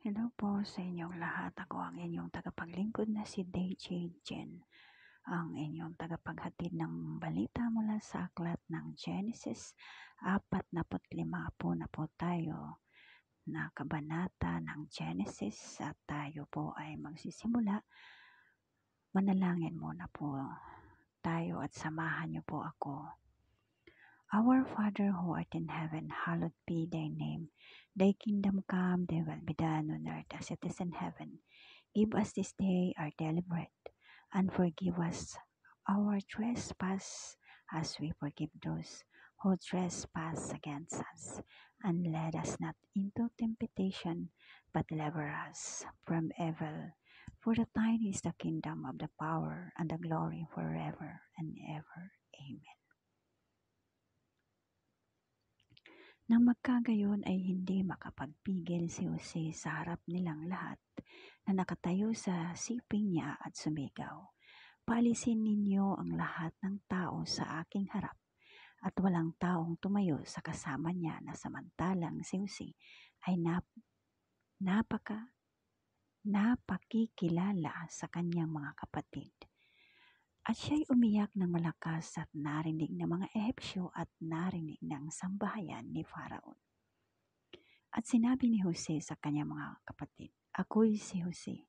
Hello po sa inyong lahat. Ako ang inyong tagapaglingkod na si DJ Jen, ang inyong tagapaghatid ng balita mula sa aklat ng Genesis. 45 po na po tayo na kabanata ng Genesis at tayo po ay magsisimula. Manalangin muna po tayo at samahan niyo po ako. Our Father who art in heaven, hallowed be thy name. Thy kingdom come, thy will be done on earth as it is in heaven. Give us this day our daily bread, and forgive us our trespass as we forgive those who trespass against us. And lead us not into temptation, but deliver us from evil. For the thine is the kingdom, of the power, and the glory forever and ever. Amen. Nang magkagayon ay hindi makapagpigil si Jose sa harap nilang lahat na nakatayo sa siping niya at sumigaw, "Paalisin ninyo ang lahat ng tao sa aking harap." At walang taong tumayo sa kasama niya na samantalang si Jose ay napakikilala sa kanyang mga kapatid. At siya'y umiyak ng malakas at narinig ng mga Ehipsyo at narinig ng sambahayan ni Pharaon. At sinabi ni Jose sa kanyang mga kapatid, "Ako'y si Jose.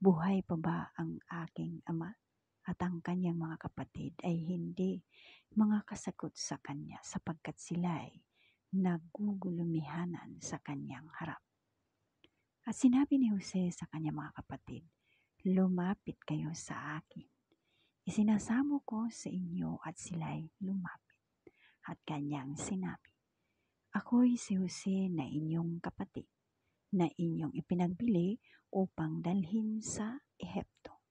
Buhay pa ba ang aking ama?" At ang kanyang mga kapatid ay hindi mga kasagot sa kanya sapagkat sila'y nagugulumihanan sa kanyang harap. At sinabi ni Jose sa kanyang mga kapatid, "Lumapit kayo sa akin. Isinasamo ko sa inyo." At sila'y lumapit. At kanyang sinabi, "Ako'y si Jose na inyong kapatid, na inyong ipinagbili upang dalhin sa Ehipto.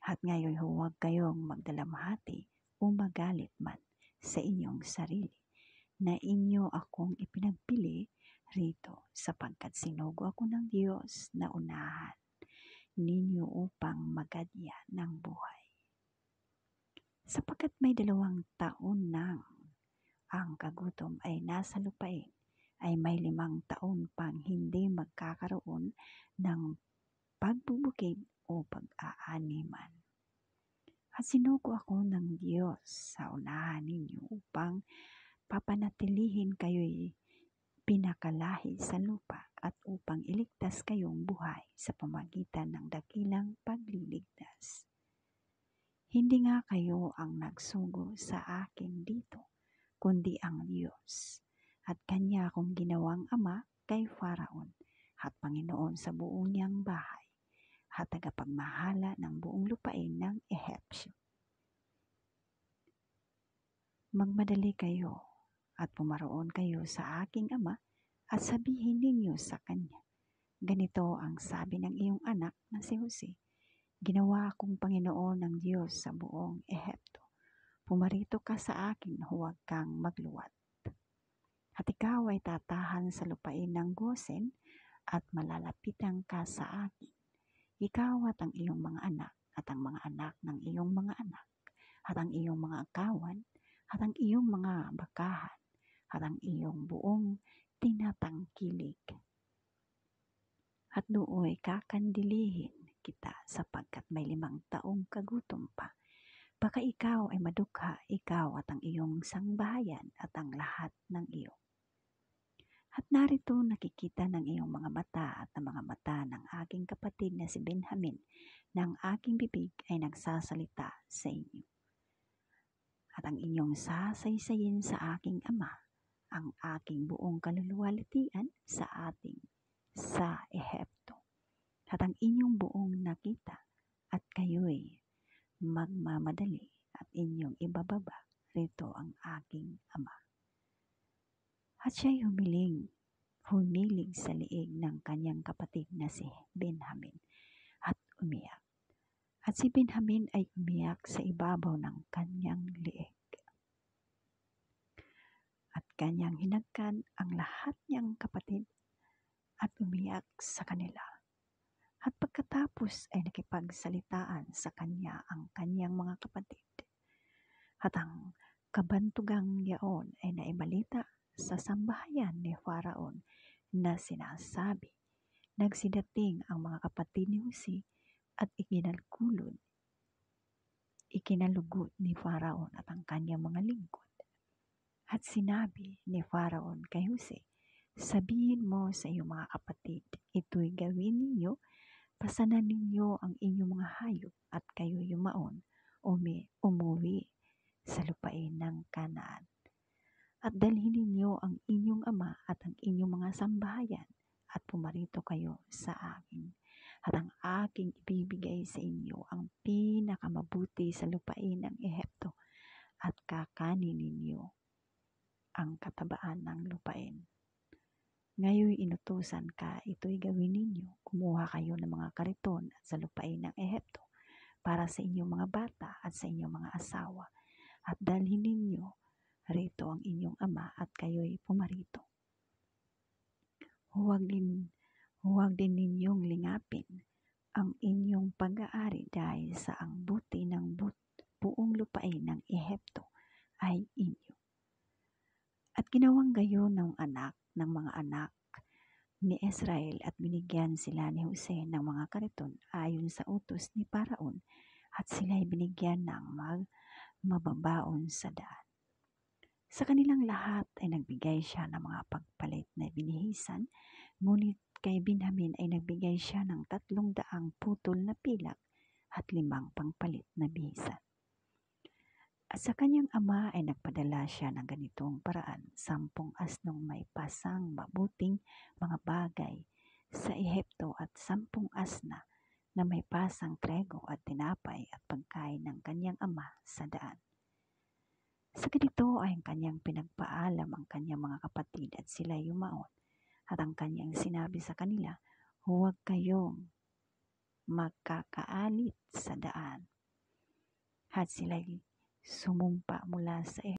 At ngayon huwag kayong magdalamhati o magalit man sa inyong sarili na inyo akong ipinagbili rito, sapagkat sinugo ako ng Diyos na unahan ninyo upang magadya ng buhay. Sapagkat may 2 taon nang ang kagutom ay nasa lupain, ay may 5 taon pang hindi magkakaroon ng pagbubukid o pag-aaniman. At sinugo ako ng Diyos sa unahan ninyo upang papanatilihin kayo'y pinakalahi sa lupa at upang iligtas kayong buhay sa pamagitan ng dakilang pagliligtas. Hindi nga kayo ang nagsugo sa akin dito, kundi ang Diyos. At kanya akong ginawang ama kay Pharaon at Panginoon sa buong niyang bahay at tagapagmahala ng buong lupain ng Ehipsyo. Magmadali kayo at pumaroon kayo sa aking ama at sabihin ninyo sa kanya, ganito ang sabi ng iyong anak na si Jose, ginawa akong Panginoon ng Diyos sa buong Ehipto. Pumarito ka sa akin, huwag kang magluwat. At ikaw ay tatahan sa lupain ng Gosen at malalapitan ka sa akin. Ikaw at ang iyong mga anak at ang mga anak ng iyong mga anak at ang iyong mga akawan at ang iyong mga bakahan at ang iyong buong tinatangkilik. At nooy kakandilihin kita sapagkat may 5 taong kagutom pa. Baka ikaw ay madukha, ikaw at ang iyong sangbahayan at ang lahat ng iyo. At narito nakikita ng iyong mga mata at ang mga mata ng aking kapatid na si Benjamin, na ang aking bibig ay nagsasalita sa inyo. At ang inyong sasaysayin sa aking ama, ang aking buong kaluluwalhatian sa Ehipto. At ang inyong buong nakita at kayo'y magmamadali at inyong ibababa rito ang aking ama. At siya'y humilig sa liig ng kanyang kapatid na si Benjamin at umiyak. At si Benjamin ay umiyak sa ibabaw ng kanyang liig. At kanyang hinagkan ang lahat niyang kapatid at umiyak sa kanila. At pagkatapos ay nakipagsalitaan sa kanya ang kanyang mga kapatid. At ang kabantugang yaon ay naibalita sa sambahayan ni Pharaon na sinasabi, Nagsidating ang mga kapatid ni Jose at ikinalugot ni Faraon at ang kanyang mga lingkod. At sinabi ni Faraon kay Jose, sabihin mo sa iyong mga kapatid, ito'y gawin ninyo, pasanan ninyo ang inyong mga hayop at kayo yumaon, umuwi sa lupain ng Kanaan. At dalhin ninyo ang inyong ama at ang inyong mga sambahayan at pumarito kayo sa akin. At ang aking ibibigay sa inyo ang pinakamabuti sa lupain ng Ehipto at kakanin ninyo ang katabaan ng lupain. Ngayon inutusan ka, ito'y gawin ninyo. Kumuha kayo ng mga kariton at sa lupain ng Ehipto para sa inyong mga bata at sa inyong mga asawa. At dalhin ninyo rito ang inyong ama at kayo'y pumarito. Huwag din ninyong lingapin ang inyong pag-aari dahil sa ang buti ng buong lupain ng Ehipto ay inyo. At ginawang gayon ng mga anak ni Israel at binigyan sila ni Jose ng mga kariton ayon sa utos ni Paraon at sila'y binigyan ng mababaon sa daan. Sa kanilang lahat ay nagbigay siya ng mga pagpalit na binihisan, ngunit kay Benjamin ay nagbigay siya ng 300 putol na pilak at 5 pangpalit na bihisan. At sa kanyang ama ay nagpadala siya ng ganitong paraan, 10 asnong may pasang mabuting mga bagay sa Ehipto at 10 asna na may pasang trego at tinapay at pagkain ng kanyang ama sa daan. Sa ganito ay ang kanyang pinagpaalam ang kanyang mga kapatid at sila yumaon. At ang kanyang sinabi sa kanila, huwag kayong magkakaalit sa daan. At sila'y sumumpa mula sa